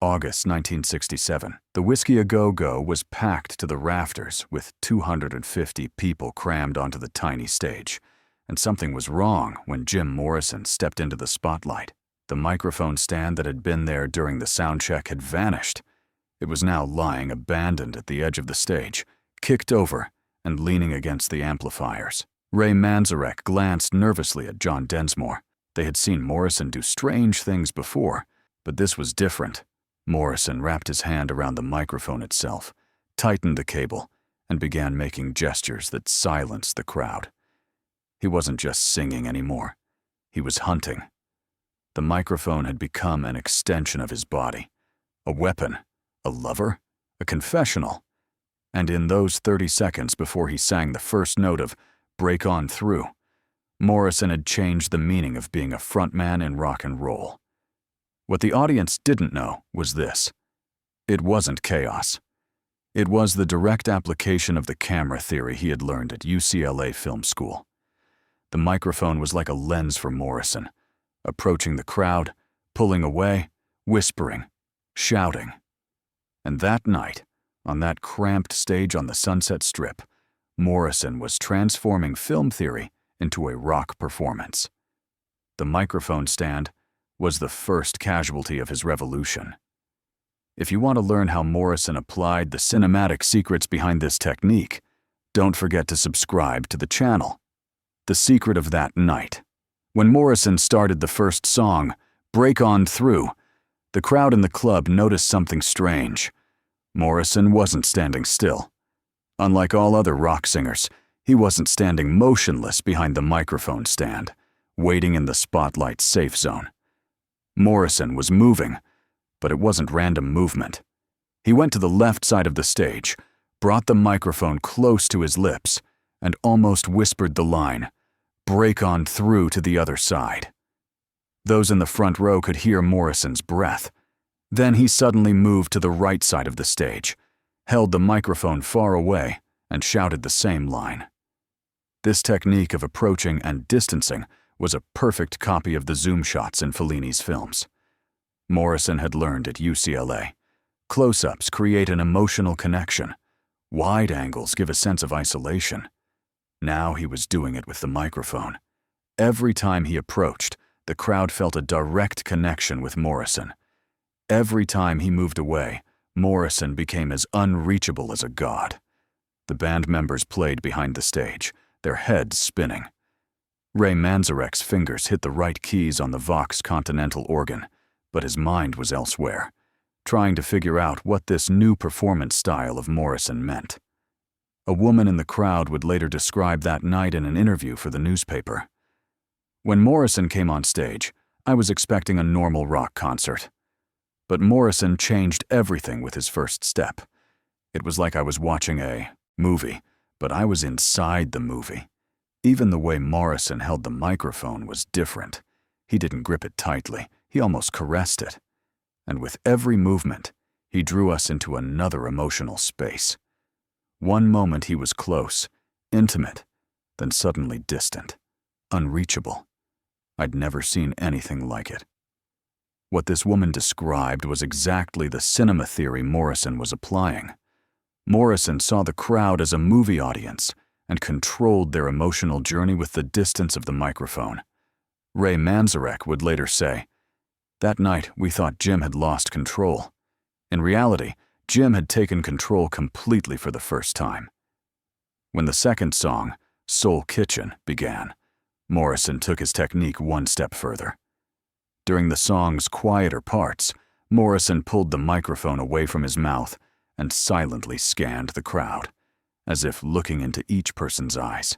August 1967. The Whisky A Go-Go was packed to the rafters with 250 people crammed onto the tiny stage. And something was wrong when Jim Morrison stepped into the spotlight. The microphone stand that had been there during the sound check had vanished. It was now lying abandoned at the edge of the stage, kicked over and leaning against the amplifiers. Ray Manzarek glanced nervously at John Densmore. They had seen Morrison do strange things before, but this was different. Morrison wrapped his hand around the microphone itself, tightened the cable, and began making gestures that silenced the crowd. He wasn't just singing anymore. He was hunting. The microphone had become an extension of his body, a weapon, a lover, a confessional. And in those 30 seconds before he sang the first note of "Break On Through," Morrison had changed the meaning of being a frontman in rock and roll. What the audience didn't know was this. It wasn't chaos. It was the direct application of the camera theory he had learned at UCLA film school. The microphone was like a lens for Morrison, approaching the crowd, pulling away, whispering, shouting. And that night, on that cramped stage on the Sunset Strip, Morrison was transforming film theory into a rock performance. The microphone stand was the first casualty of his revolution. If you want to learn how Morrison applied the cinematic secrets behind this technique, don't forget to subscribe to the channel. The secret of that night. When Morrison started the first song, "Break On Through," the crowd in the club noticed something strange. Morrison wasn't standing still. Unlike all other rock singers, he wasn't standing motionless behind the microphone stand, waiting in the spotlight's safe zone. Morrison was moving, but it wasn't random movement. He went to the left side of the stage, brought the microphone close to his lips, and almost whispered the line, "Break on through to the other side." Those in the front row could hear Morrison's breath. Then he suddenly moved to the right side of the stage, held the microphone far away, and shouted the same line. This technique of approaching and distancing was a perfect copy of the zoom shots in Fellini's films. Morrison had learned at UCLA. Close-ups create an emotional connection. Wide angles give a sense of isolation. Now he was doing it with the microphone. Every time he approached, the crowd felt a direct connection with Morrison. Every time he moved away, Morrison became as unreachable as a god. The band members played behind the stage, their heads spinning. Ray Manzarek's fingers hit the right keys on the Vox Continental organ, but his mind was elsewhere, trying to figure out what this new performance style of Morrison meant. A woman in the crowd would later describe that night in an interview for the newspaper. When Morrison came on stage, I was expecting a normal rock concert. But Morrison changed everything with his first step. It was like I was watching a movie, but I was inside the movie. Even the way Morrison held the microphone was different. He didn't grip it tightly, he almost caressed it. And with every movement, he drew us into another emotional space. One moment he was close, intimate, then suddenly distant, unreachable. I'd never seen anything like it. What this woman described was exactly the cinema theory Morrison was applying. Morrison saw the crowd as a movie audience and controlled their emotional journey with the distance of the microphone. Ray Manzarek would later say, "That night we thought Jim had lost control. In reality, Jim had taken control completely for the first time." When the second song, "Soul Kitchen," began, Morrison took his technique one step further. During the song's quieter parts, Morrison pulled the microphone away from his mouth and silently scanned the crowd, as if looking into each person's eyes.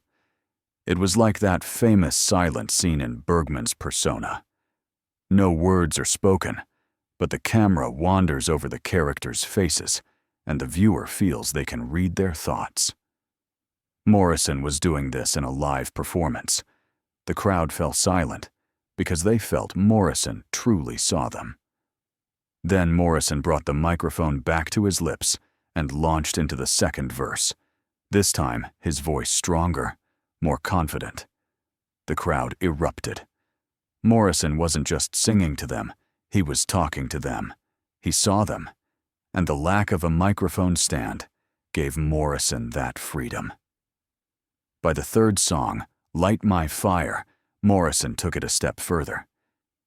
It was like that famous silent scene in Bergman's Persona. No words are spoken, but the camera wanders over the characters' faces, and the viewer feels they can read their thoughts. Morrison was doing this in a live performance. The crowd fell silent because they felt Morrison truly saw them. Then Morrison brought the microphone back to his lips and launched into the second verse, this time his voice stronger, more confident. The crowd erupted. Morrison wasn't just singing to them, he was talking to them. He saw them, and the lack of a microphone stand gave Morrison that freedom. By the third song, Light My Fire, Morrison took it a step further.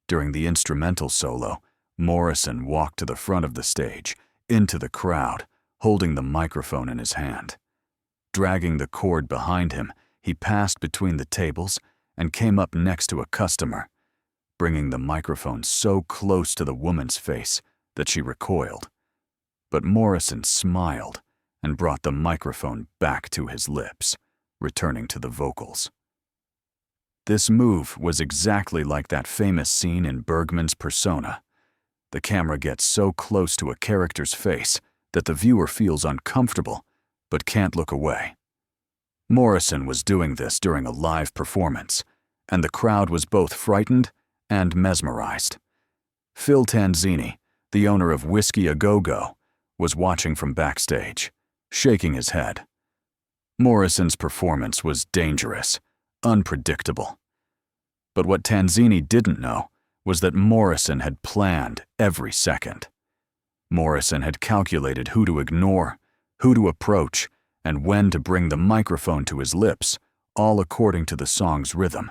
During the instrumental solo, Morrison walked to the front of the stage, into the crowd, holding the microphone in his hand. Dragging the cord behind him, he passed between the tables and came up next to a customer, bringing the microphone so close to the woman's face that she recoiled. But Morrison smiled and brought the microphone back to his lips, returning to the vocals. This move was exactly like that famous scene in Bergman's Persona. The camera gets so close to a character's face that the viewer feels uncomfortable but can't look away. Morrison was doing this during a live performance, and the crowd was both frightened and mesmerized. Phil Tanzini, the owner of Whisky A Go-Go, was watching from backstage, shaking his head. Morrison's performance was dangerous, unpredictable. But what Tanzini didn't know was that Morrison had planned every second. Morrison had calculated who to ignore, who to approach, and when to bring the microphone to his lips, all according to the song's rhythm.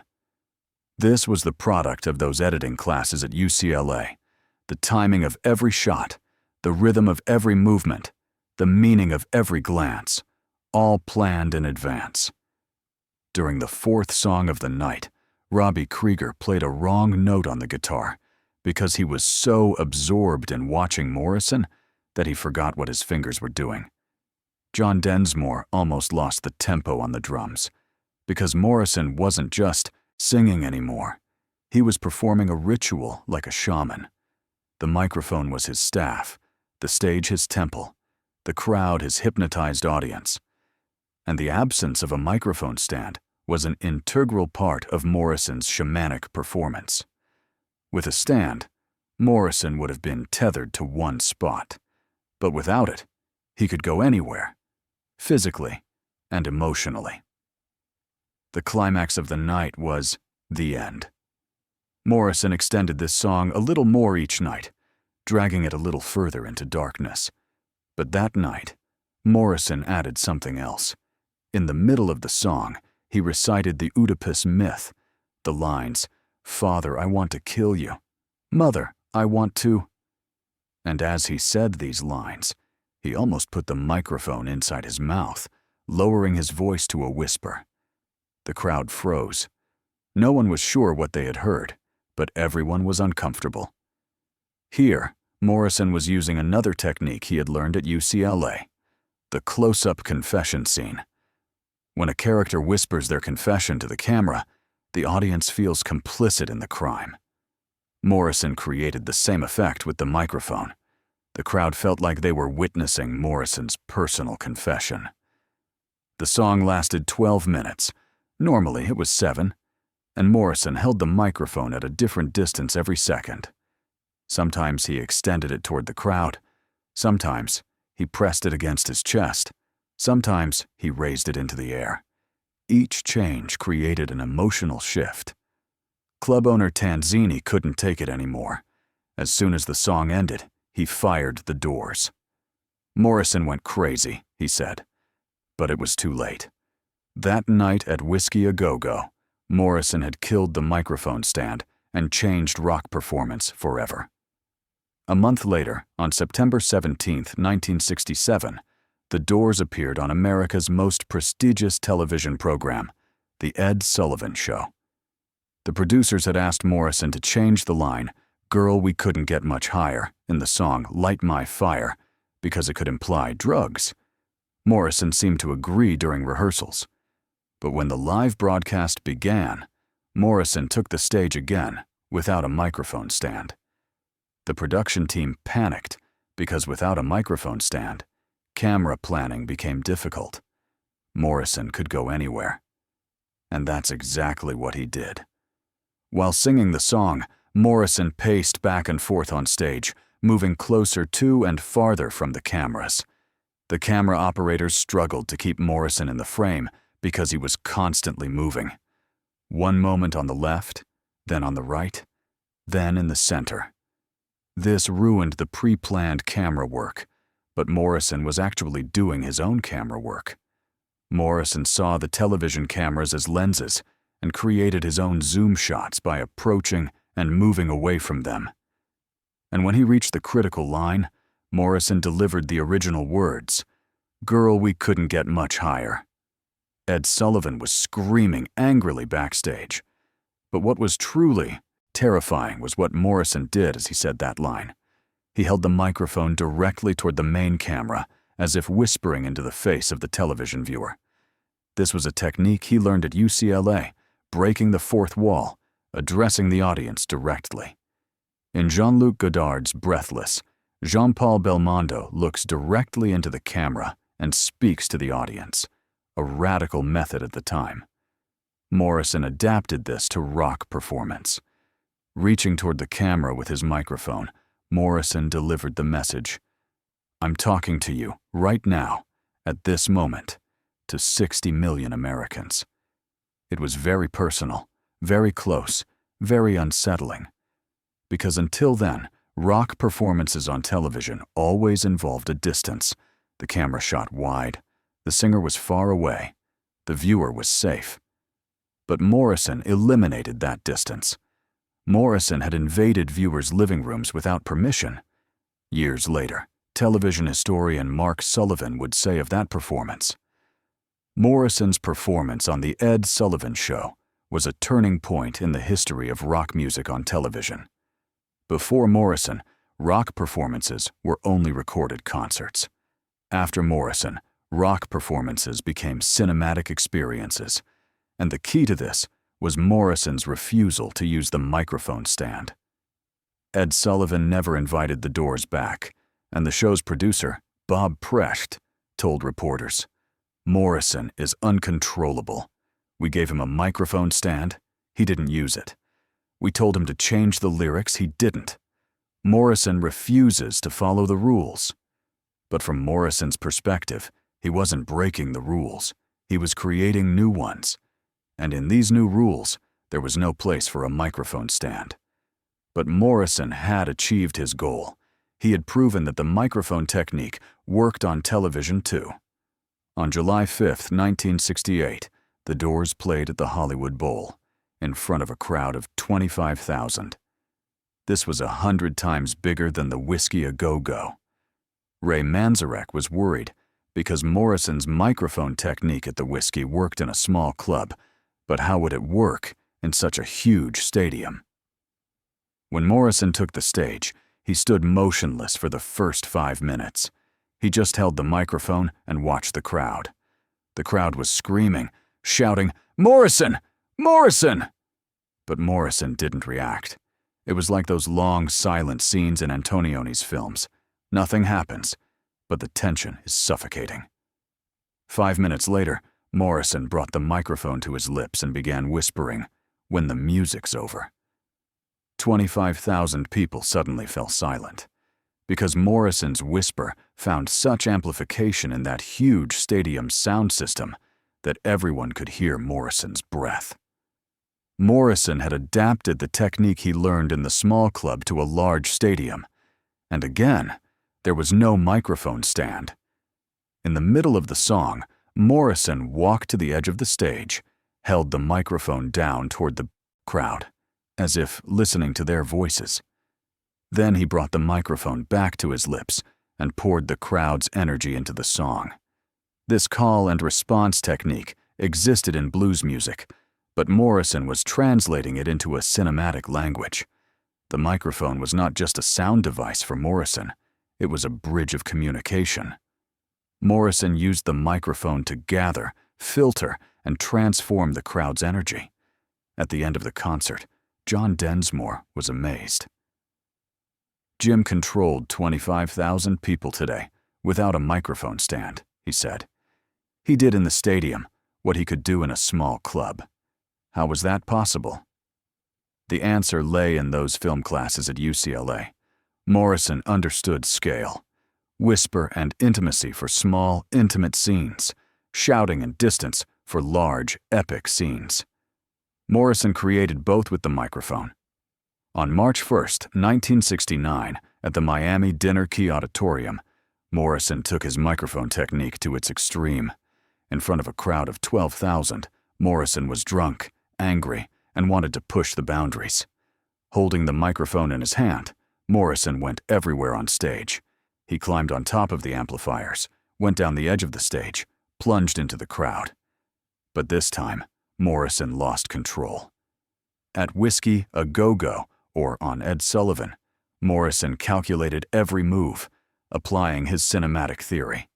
This was the product of those editing classes at UCLA, the timing of every shot, the rhythm of every movement, the meaning of every glance, all planned in advance. During the fourth song of the night, Robbie Krieger played a wrong note on the guitar because he was so absorbed in watching Morrison that he forgot what his fingers were doing. John Densmore almost lost the tempo on the drums because Morrison wasn't just singing anymore. He was performing a ritual like a shaman. The microphone was his staff, the stage his temple, the crowd his hypnotized audience. And the absence of a microphone stand was an integral part of Morrison's shamanic performance. With a stand, Morrison would have been tethered to one spot, but without it, he could go anywhere, physically and emotionally. The climax of the night was the end. Morrison extended this song a little more each night, dragging it a little further into darkness. But that night, Morrison added something else. In the middle of the song, he recited the Oedipus myth, the lines, "Father, I want to kill you. Mother, I want to..." And as he said these lines, he almost put the microphone inside his mouth, lowering his voice to a whisper. The crowd froze. No one was sure what they had heard, but everyone was uncomfortable. Here, Morrison was using another technique he had learned at UCLA, the close-up confession scene. When a character whispers their confession to the camera, the audience feels complicit in the crime. Morrison created the same effect with the microphone. The crowd felt like they were witnessing Morrison's personal confession. The song lasted 12 minutes. Normally it was 7, and Morrison held the microphone at a different distance every second. Sometimes he extended it toward the crowd. Sometimes he pressed it against his chest. Sometimes he raised it into the air. Each change created an emotional shift. Club owner Tanzini couldn't take it anymore. As soon as the song ended, he fired the doors. Morrison went crazy, he said. But it was too late. That night at Whisky A Go-Go, Morrison had killed the microphone stand and changed rock performance forever. A month later, on September 17, 1967, the Doors appeared on America's most prestigious television program, The Ed Sullivan Show. The producers had asked Morrison to change the line, "Girl, we couldn't get much higher," in the song Light My Fire, because it could imply drugs. Morrison seemed to agree during rehearsals. But when the live broadcast began, Morrison took the stage again without a microphone stand. The production team panicked because without a microphone stand, camera planning became difficult. Morrison could go anywhere. And that's exactly what he did. While singing the song, Morrison paced back and forth on stage, moving closer to and farther from the cameras. The camera operators struggled to keep Morrison in the frame because he was constantly moving. One moment on the left, then on the right, then in the center. This ruined the pre-planned camera work, but Morrison was actually doing his own camera work. Morrison saw the television cameras as lenses and created his own zoom shots by approaching and moving away from them. And when he reached the critical line, Morrison delivered the original words, "Girl, we couldn't get much higher." Ed Sullivan was screaming angrily backstage. But what was truly terrifying was what Morrison did as he said that line. He held the microphone directly toward the main camera, as if whispering into the face of the television viewer. This was a technique he learned at UCLA, breaking the fourth wall, addressing the audience directly. In Jean-Luc Godard's Breathless, Jean-Paul Belmondo looks directly into the camera and speaks to the audience, a radical method at the time. Morrison adapted this to rock performance. Reaching toward the camera with his microphone, Morrison delivered the message, "I'm talking to you, right now, at this moment, to 60 million Americans." It was very personal, very close, very unsettling. Because until then, rock performances on television always involved a distance. The camera shot wide, the singer was far away, the viewer was safe. But Morrison eliminated that distance. Morrison had invaded viewers' living rooms without permission. Years later, television historian Mark Sullivan would say of that performance, "Morrison's performance on The Ed Sullivan Show was a turning point in the history of rock music on television." Before Morrison, rock performances were only recorded concerts. After Morrison, rock performances became cinematic experiences, and the key to this was Morrison's refusal to use the microphone stand. Ed Sullivan never invited the Doors back, and the show's producer, Bob Precht, told reporters, "Morrison is uncontrollable. We gave him a microphone stand, he didn't use it. We told him to change the lyrics, he didn't. Morrison refuses to follow the rules." But from Morrison's perspective, he wasn't breaking the rules, he was creating new ones. And in these new rules, there was no place for a microphone stand. But Morrison had achieved his goal. He had proven that the microphone technique worked on television too. On July 5, 1968, the Doors played at the Hollywood Bowl, in front of a crowd of 25,000. This was 100 times bigger than the Whisky a Go-Go. Ray Manzarek was worried because Morrison's microphone technique at the Whisky worked in a small club, but how would it work in such a huge stadium? When Morrison took the stage, he stood motionless for the first 5 minutes. He just held the microphone and watched the crowd. The crowd was screaming, shouting, "Morrison! Morrison!" But Morrison didn't react. It was like those long, silent scenes in Antonioni's films. Nothing happens, but the tension is suffocating. 5 minutes later, Morrison brought the microphone to his lips and began whispering, "When the music's over." 25,000 people suddenly fell silent, because Morrison's whisper found such amplification in that huge stadium sound system that everyone could hear Morrison's breath. Morrison had adapted the technique he learned in the small club to a large stadium, and again, there was no microphone stand. In the middle of the song, Morrison walked to the edge of the stage, held the microphone down toward the crowd, as if listening to their voices. Then he brought the microphone back to his lips and poured the crowd's energy into the song. This call and response technique existed in blues music, but Morrison was translating it into a cinematic language. The microphone was not just a sound device for Morrison, it was a bridge of communication. Morrison used the microphone to gather, filter, and transform the crowd's energy. At the end of the concert, John Densmore was amazed. "Jim controlled 25,000 people today, without a microphone stand," he said. "He did in the stadium what he could do in a small club." How was that possible? The answer lay in those film classes at UCLA. Morrison understood scale. Whisper and intimacy for small, intimate scenes, shouting and distance for large, epic scenes. Morrison created both with the microphone. On March 1st, 1969, at the Miami Dinner Key Auditorium, Morrison took his microphone technique to its extreme. In front of a crowd of 12,000, Morrison was drunk, angry, and wanted to push the boundaries. Holding the microphone in his hand, Morrison went everywhere on stage. He climbed on top of the amplifiers, went down the edge of the stage, plunged into the crowd. But this time, Morrison lost control. At Whisky, a Go-Go, or on Ed Sullivan, Morrison calculated every move, applying his cinematic theory.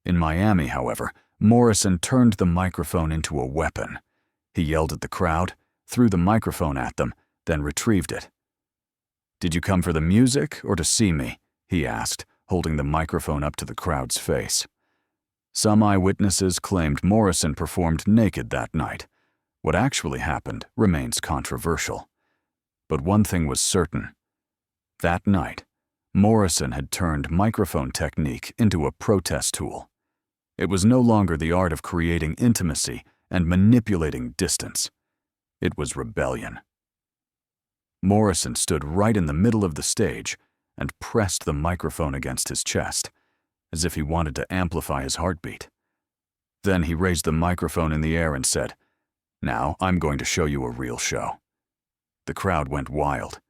In Miami, however, Morrison turned the microphone into a weapon. He yelled at the crowd, threw the microphone at them, then retrieved it. "Did you come for the music or to see me?" he asked, holding the microphone up to the crowd's face. Some eyewitnesses claimed Morrison performed naked that night. What actually happened remains controversial. But one thing was certain. That night, Morrison had turned microphone technique into a protest tool. It was no longer the art of creating intimacy and manipulating distance. It was rebellion. Morrison stood right in the middle of the stage and pressed the microphone against his chest, as if he wanted to amplify his heartbeat. Then he raised the microphone in the air and said, "Now I'm going to show you a real show." The crowd went wild.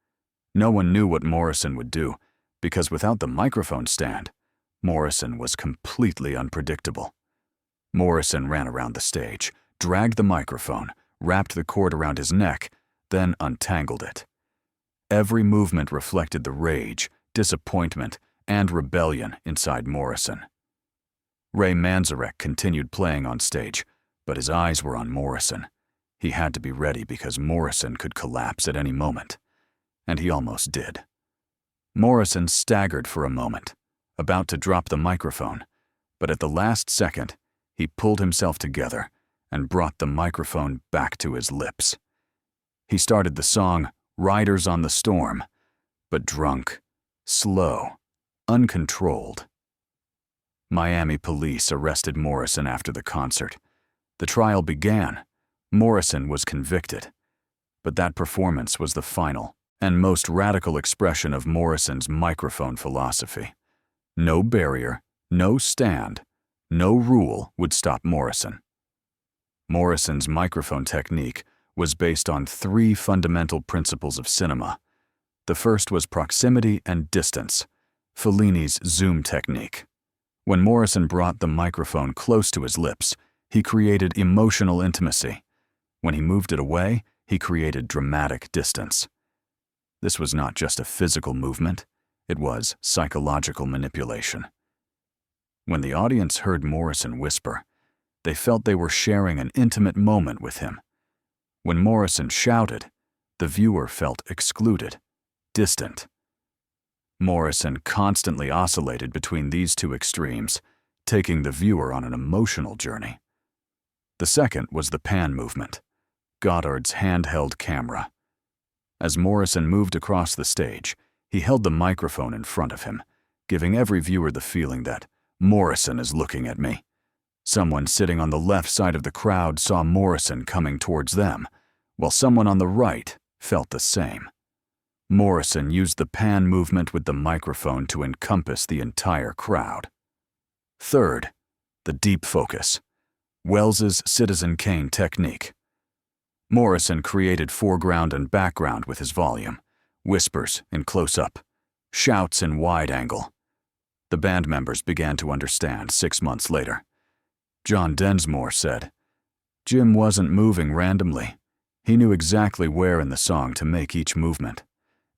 No one knew what Morrison would do, because without the microphone stand, Morrison was completely unpredictable. Morrison ran around the stage, dragged the microphone, wrapped the cord around his neck, then untangled it. Every movement reflected the rage, disappointment, and rebellion inside Morrison. Ray Manzarek continued playing on stage, but his eyes were on Morrison. He had to be ready because Morrison could collapse at any moment. And he almost did. Morrison staggered for a moment, about to drop the microphone, but at the last second, he pulled himself together and brought the microphone back to his lips. He started the song "Riders on the Storm," but drunk, slow, uncontrolled. Miami police arrested Morrison after the concert. The trial began. Morrison was convicted. But that performance was the final and most radical expression of Morrison's microphone philosophy. No barrier, no stand, no rule would stop Morrison. Morrison's microphone technique was based on three fundamental principles of cinema. The first was proximity and distance, Fellini's zoom technique. When Morrison brought the microphone close to his lips, he created emotional intimacy. When he moved it away, he created dramatic distance. This was not just a physical movement, it was psychological manipulation. When the audience heard Morrison whisper, they felt they were sharing an intimate moment with him. When Morrison shouted, the viewer felt excluded, distant. Morrison constantly oscillated between these two extremes, taking the viewer on an emotional journey. The second was the pan movement, Goddard's handheld camera. As Morrison moved across the stage, he held the microphone in front of him, giving every viewer the feeling that Morrison is looking at me. Someone sitting on the left side of the crowd saw Morrison coming towards them, while someone on the right felt the same. Morrison used the pan movement with the microphone to encompass the entire crowd. Third, the deep focus, Wells's Citizen Kane technique. Morrison created foreground and background with his volume, whispers in close-up, shouts in wide angle. The band members began to understand 6 months later. John Densmore said, "Jim wasn't moving randomly. He knew exactly where in the song to make each movement.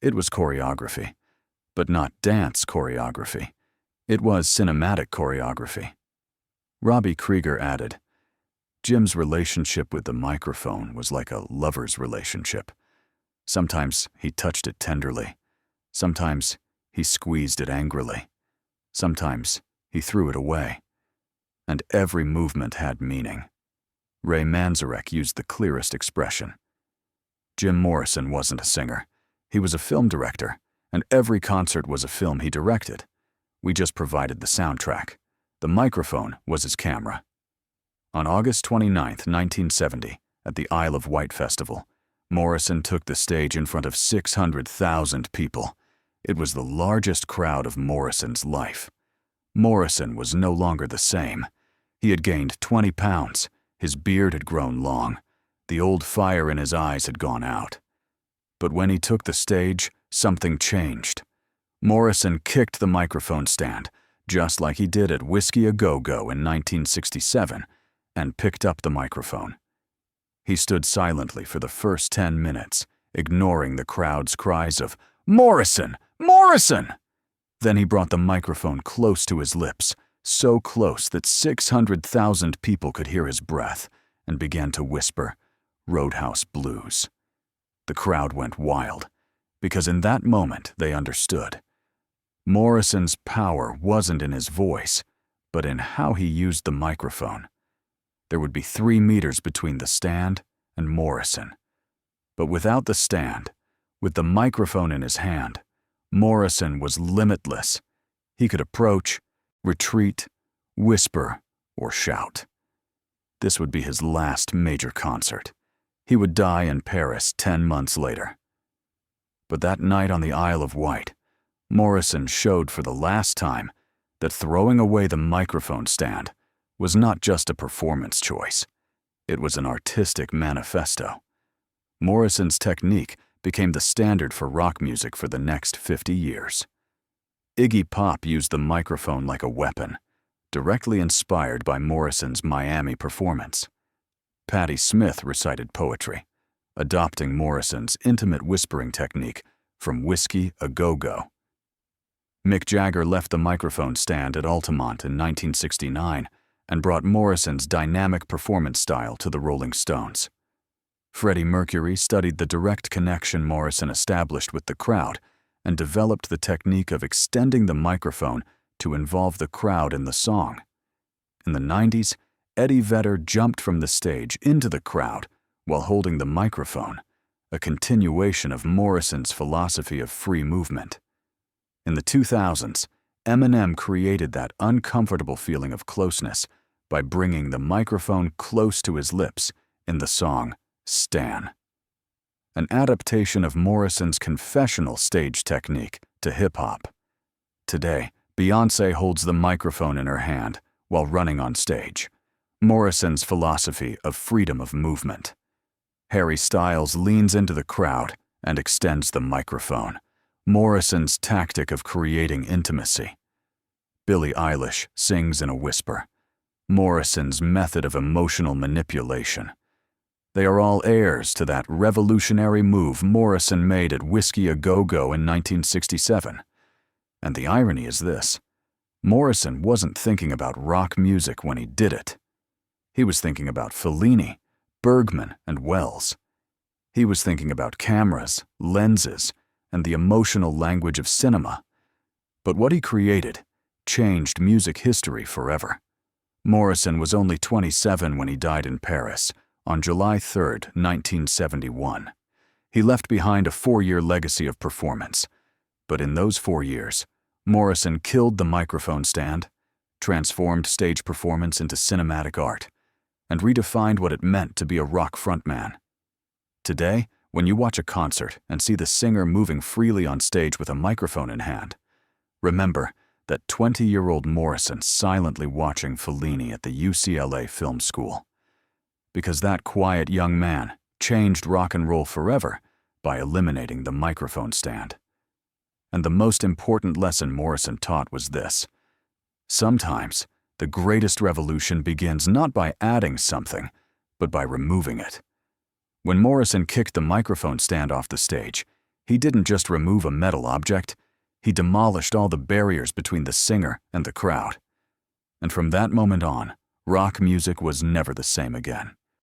It was choreography, but not dance choreography. It was cinematic choreography." Robbie Krieger added, "Jim's relationship with the microphone was like a lover's relationship. Sometimes he touched it tenderly. Sometimes he squeezed it angrily. Sometimes he threw it away. And every movement had meaning." Ray Manzarek used the clearest expression. Jim Morrison wasn't a singer. He was a film director, and every concert was a film he directed. We just provided the soundtrack. The microphone was his camera. On August 29, 1970, at the Isle of Wight Festival, Morrison took the stage in front of 600,000 people. It was the largest crowd of Morrison's life. Morrison was no longer the same. He had gained 20 pounds. His beard had grown long. The old fire in his eyes had gone out. But when he took the stage, something changed. Morrison kicked the microphone stand, just like he did at Whisky A Go-Go in 1967, and picked up the microphone. He stood silently for the first 10 minutes, ignoring the crowd's cries of, "Morrison! Morrison!" Then he brought the microphone close to his lips, so close that 600,000 people could hear his breath, and began to whisper, "Roadhouse Blues." The crowd went wild, because in that moment they understood. Morrison's power wasn't in his voice, but in how he used the microphone. There would be 3 meters between the stand and Morrison. But without the stand, with the microphone in his hand, Morrison was limitless. He could approach, retreat, whisper, or shout. This would be his last major concert. He would die in Paris 10 months later. But that night on the Isle of Wight, Morrison showed for the last time that throwing away the microphone stand was not just a performance choice. It was an artistic manifesto. Morrison's technique became the standard for rock music for the next 50 years. Iggy Pop used the microphone like a weapon, directly inspired by Morrison's Miami performance. Patti Smith recited poetry, adopting Morrison's intimate whispering technique from Whisky A Go-Go. Mick Jagger left the microphone stand at Altamont in 1969 and brought Morrison's dynamic performance style to the Rolling Stones. Freddie Mercury studied the direct connection Morrison established with the crowd and developed the technique of extending the microphone to involve the crowd in the song. In the 90s, Eddie Vedder jumped from the stage into the crowd while holding the microphone, a continuation of Morrison's philosophy of free movement. In the 2000s, Eminem created that uncomfortable feeling of closeness by bringing the microphone close to his lips in the song Stan. An adaptation of Morrison's confessional stage technique to hip-hop. Today, Beyoncé holds the microphone in her hand while running on stage. Morrison's philosophy of freedom of movement. Harry Styles leans into the crowd and extends the microphone. Morrison's tactic of creating intimacy. Billie Eilish sings in a whisper. Morrison's method of emotional manipulation. They are all heirs to that revolutionary move Morrison made at Whisky A Go-Go in 1967. And the irony is this: Morrison wasn't thinking about rock music when he did it. He was thinking about Fellini, Bergman, and Wells. He was thinking about cameras, lenses, and the emotional language of cinema. But what he created changed music history forever. Morrison was only 27 when he died in Paris on July 3, 1971. He left behind a 4-year legacy of performance. But in those 4 years, Morrison killed the microphone stand, transformed stage performance into cinematic art, and redefined what it meant to be a rock frontman. Today, when you watch a concert and see the singer moving freely on stage with a microphone in hand, remember that 20-year-old Morrison silently watching Fellini at the UCLA Film School. Because that quiet young man changed rock and roll forever by eliminating the microphone stand. And the most important lesson Morrison taught was this: sometimes the greatest revolution begins not by adding something, but by removing it. When Morrison kicked the microphone stand off the stage, he didn't just remove a metal object, he demolished all the barriers between the singer and the crowd. And from that moment on, rock music was never the same again.